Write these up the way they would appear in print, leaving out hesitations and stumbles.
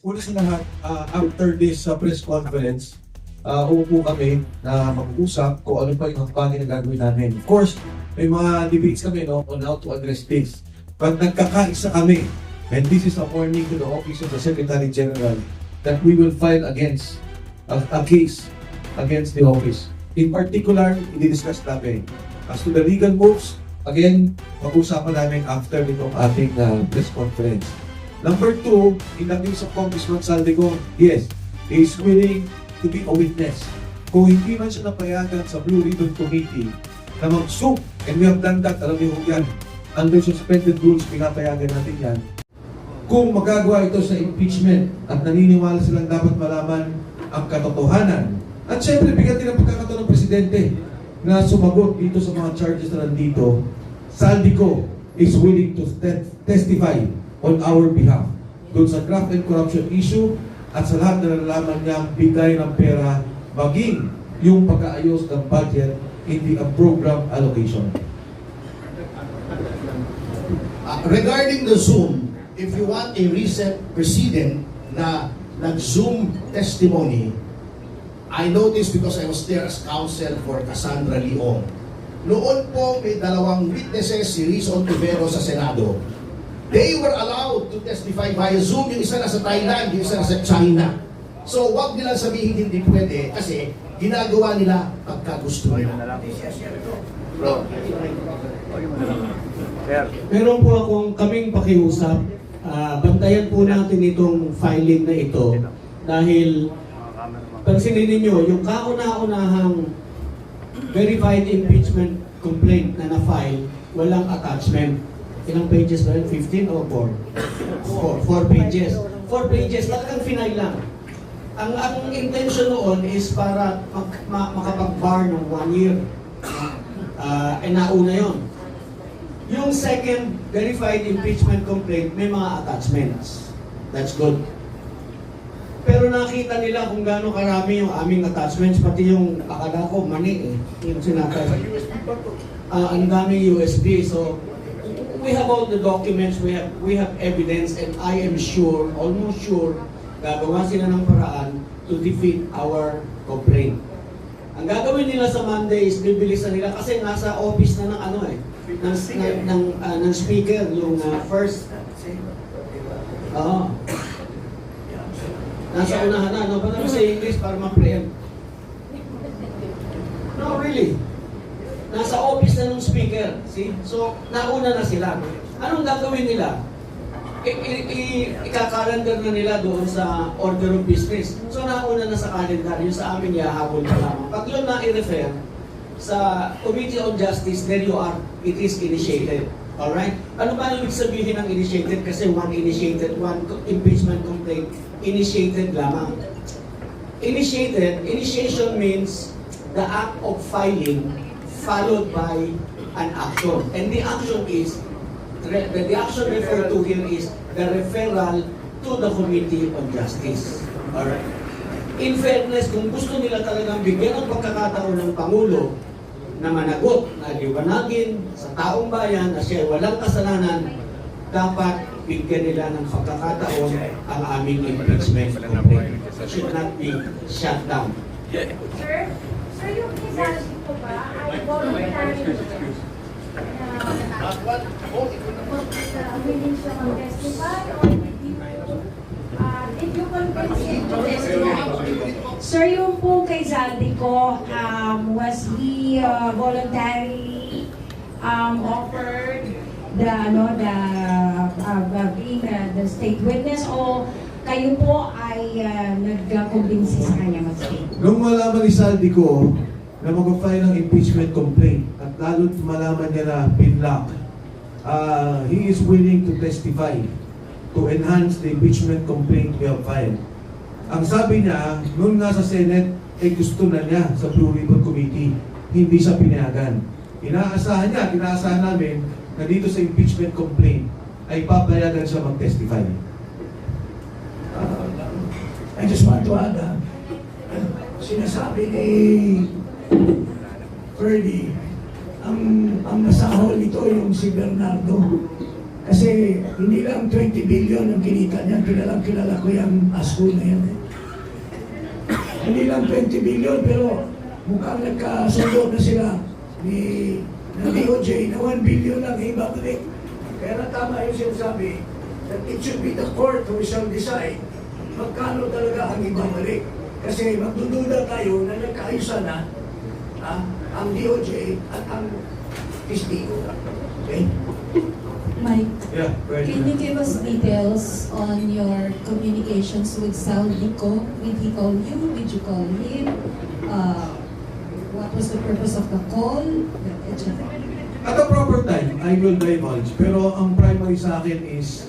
una sa lahat, after this press conference, uupo kami na mag-usap kung ano pa yung bagay na gagawin namin. Of course, may mga debates kami on how to address this. But nagkakaisa kami, and this is a warning to the Office of the Secretary General that we will file against a case against the office. In particular, i-discuss namin. As to the legal moves, again, mag-usapan namin after nitong ating press conference. Number two, in the case of Congressman Saldico, yes, he is willing to be a witness. Kung hindi man siya napayagan sa Blue Ribbon Committee na mag-zoom, and we have done that, alam niyo yan, under suspended rules, pinapayagan natin yan. Kung magagawa ito sa impeachment at naniniwala silang dapat malaman ang katotohanan, at syempre, bigyan din ang pagkakataon ng Presidente na sumagot dito sa mga charges na nandito, Saldico is willing to testify on our behalf doon sa graft and corruption issue at sa lahat na nalalaman niyang bigay ng pera maging yung pag-aayos ng budget in the program allocation. Regarding the Zoom, if you want a recent precedent na nag-Zoom testimony, I noticed because I was there as counsel for Cassandra Leong. Noon po may dalawang witnesses, si Rizon Tivero sa Senado. They were allowed to testify via Zoom. Yung isa nasa Thailand, yung isa nasa China. So, wag nilang sabihin hindi pwede kasi ginagawa nila pagka gusto nila. Meron po akong kaming pakiusap. Bantayan po natin itong filing na ito dahil pansinin ninyo, yung kauna-unahang verified impeachment complaint na na-file, walang attachment. Ilang pages ba yun? 15 o 4? 4 pages. 4 pages, talagang final lang. Ang intention noon is para makapag-bar ng 1 year. Nauna yun. Yung second verified impeachment complaint, may mga attachments. That's good. Pero nakita nila kung gaano karami yung aming attachments, pati yung akala ko mani yung sinatay. Ang daming USB. So, we have all the documents, we have evidence, and I am sure, almost sure, gagawa sila ng paraan to defeat our complaint. Ang gagawin nila sa Monday is bibilisan nila kasi nasa office na ng ano ng speaker, yung first. Nasa unahan na, no? Paano sa English para ma-preempt? No, really. Nasa office na ng speaker. See? So, nauna na sila. Anong gagawin nila? Ikakalendar na nila doon sa order of business. So, nauna na sa calendar. Yung sa amin, yahabol na lamang. Pag yun na-i-refer sa Committee on Justice, there you are. It is initiated. Alright? Ano ba ibig sabihin ng initiated? Kasi one impeachment complaint, initiated lamang. Initiation means the act of filing followed by an action. And the action is, the action referred to here is the referral to the Committee on Justice. Alright? In fairness, kung gusto nila talagang bigyan ng pagkakataon ng Pangulo na managot, na liwanagin sa taong bayan na siya walang kasalanan, dapat bigyan nila ng pagkakataon ang aming impeachment complaint. Should not be shut down. Sir, yung kisabi ko ba ay voluntary willing siya mag-testify or did you convince him to testify? Sir, yung po kay Saldico, was he voluntarily offered being the state witness o kayo po ay nagkumbinsi sa kanya mag-state? Nung malaman ni Saldico na mag-file ng impeachment complaint at lalo't malaman niya na pinlock, he is willing to testify to enhance the impeachment complaint we have filed. Ang sabi niya, nung nasa Senate, gusto na niya sa Blue Ribbon Committee, hindi siya pinayagan. Inaasahan namin na dito sa impeachment complaint ay papayagan siya mag-testify. I just want to add, sinasabi ni Ferdy, ang nasa hall ito yung si Bernardo. Kasi hindi lang 20 billion ang kinita niya, kilala ko yung ASCO na yan. Hindi lang 20 billion, pero mukhang nagkasundo na sila ni DOJ na 1 billion lang ibabalik. Kaya na tama yung sinasabi that it should be the court who shall decide magkano talaga ang ibabalik. Kasi magdududa tayo na nagkaayusan na ang DOJ at ang testigo. Okay? Mike, Yeah, right. can you give us details on your communications with Sal Dico? Did he call you? Did you call him? What was the purpose of the call? Etc. At a proper time, I will divulge. Pero ang primary sa akin is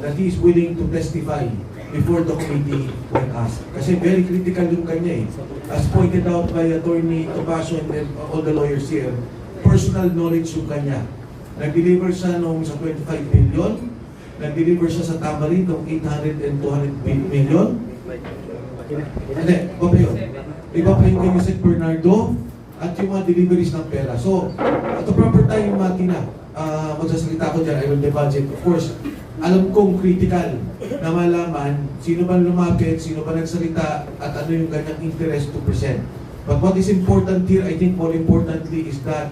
that he is willing to testify before the committee when asked. Kasi very critical yung kanya eh. As pointed out by Attorney Tomasio and then all the lawyers here, personal knowledge yung kanya. Nag-deliver siya nung sa 25 billion, nag-deliver siya sa Tamarind ng 800 and 200 million. Hindi, iba pa yun. Iba pa yung kay Yusek Bernardo at yung mga deliveries ng pera. So, at the proper time, Matina, magsasalita ko dyan, I will divulge it. Of course, alam kong critical na malaman sino ba lumapit, sino ba nagsalita, at ano yung kanyang interest to present. But what is important here, I think more importantly, is that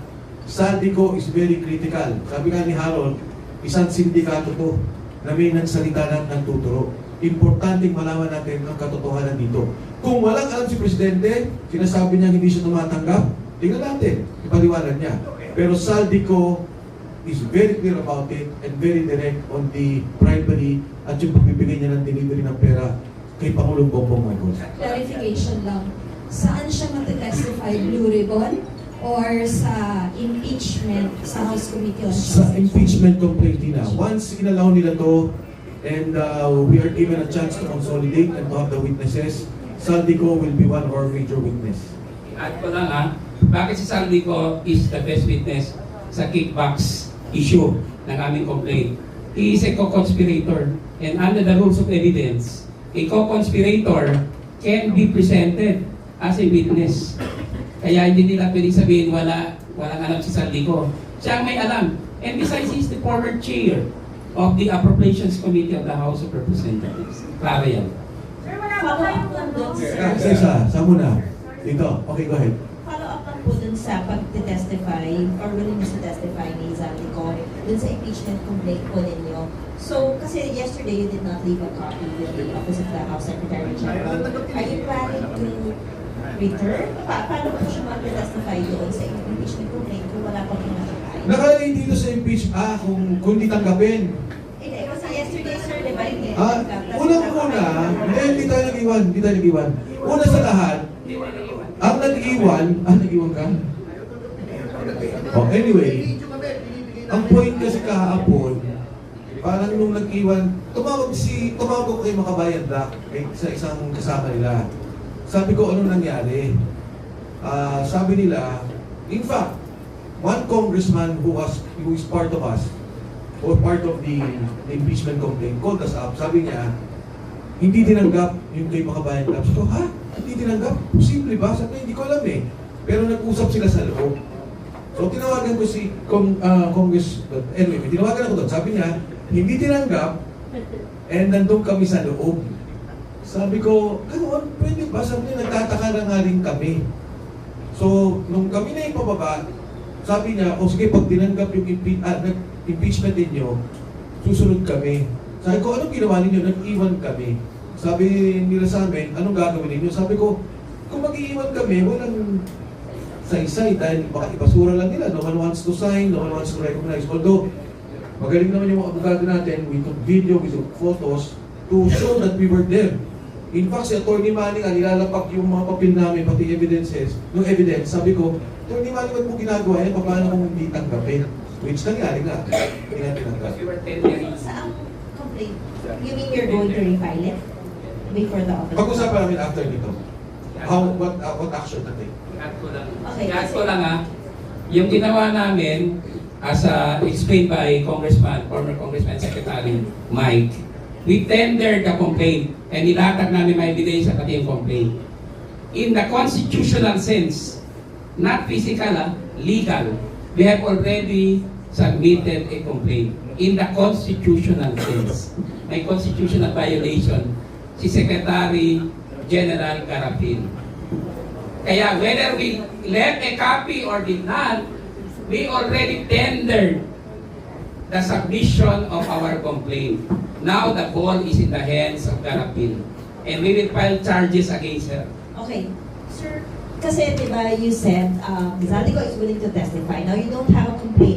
Saldico is very critical. Sabi nga ni Harold, isang sindikato to na may nagsalita ng nagtuturo. Importanteng malaman natin ang katotohanan dito. Kung walang alam si Presidente, sinasabi niya hindi siya tumatanggap, tingnan natin, ipaliwanag niya. Pero Saldico is very clear about it and very direct on the bribery at yung pagbibigay niya ng delivery ng pera kay Pangulong Bongbong Marcos. Clarification lang. Saan siya matitestify? Blue Ribbon? Or sa impeachment sa House Committee on Sa Justice? impeachment complaint na. Once inalaw nila to and we are given a chance to consolidate and to have the witnesses, Saldico will be one of our major witness. Add ko lang bakit si Saldico is the best witness sa kickbacks issue ng aming complaint. He is a co-conspirator and under the rules of evidence, a co-conspirator can be presented as a witness. Kaya hindi nila pwedeng sabihin walang alam si Saldico. Siya ang may alam. And besides, he's the former chair of the Appropriations Committee of the House of Representatives. Klaro yan. Sir, wala ba kayong nandun, sir? Sa muna. Dito. Okay, go ahead. Follow up lang po dun sa pag-testify or willingness to testify ni Zaldico dun sa impeachment complaint po ninyo. So, kasi yesterday you did not leave a copy with the Office of the House Secretary General. Are you planning to return? Paano po siya mag-testify doon sa impeachment complaint kung wala pa rin nakakain? Nakalagay dito sa impeachment, kung di tanggapin. Kasi yesterday, sir, di ba? Unang-una, hindi tayo nag-iwan. Una sa lahat, ang nag-iwan ka? Oh, anyway, ang point kasi kahapon, parang nung nag-iwan, tumawag ko kay Makabayan Black, sa isang kasama nila. Sabi ko, ano nangyari? Sabi nila, in fact, one congressman who is part of us, or part of the impeachment complaint, called us up. Sabi niya, hindi tinanggap yung kay Makabayan Black. So, hindi tinanggap? Posible ba? Sabi niya, hindi ko alam eh. Pero nag-usap sila sa loob. So, tinawagan ko si anyway, tinawagan ako doon. Sabi niya, hindi tinanggap, and nandun kami sa loob. Sabi ko, ano, pwede ba? Sabi niya, nagtataka na nga rin kami. So, nung kami na ipababa, sabi niya, sige, pag tinanggap yung impeachment ninyo, susunod kami. Sabi ko, anong ginawa ninyo? Nag-iwan kami. Sabi nila sa amin, anong gagawin ninyo? Sabi ko, kung mag-iiwan kami, walang saysay dahil baka ipasura lang nila. No one wants to sign, no one wants to recognize. Although, magaling naman yung mga abogado natin, we took video, we took photos to show that we were there. In fact, si Atty. Manning, nilalapag yung mga papel namin, pati evidences, yung evidence, sabi ko, Atty. Manning, ba't mo ginagawa yan? Paano kung hindi tanggapin? Which nangyari nga. Hindi nga tinanggap. We were tendering. Sa ang complaint, you mean you're going to refile it before the office? Pag-usapan namin after nito. What action to take? I-add ko lang yung ginawa namin as explained by former Congressman Secretary Mike, we tendered the complaint and ilatag namin may ebidensya pati yung complaint. In the constitutional sense, not physical, legal, we have already submitted a complaint in the constitutional sense. May constitutional violation si Secretary General Garapin. Kaya whether we left a copy or did not, we already tendered the submission of our complaint. Now the ball is in the hands of Garapin. And we will file charges against her. Okay. Sir, kasi diba you said Zaldico is willing to testify. Now you don't have a complaint.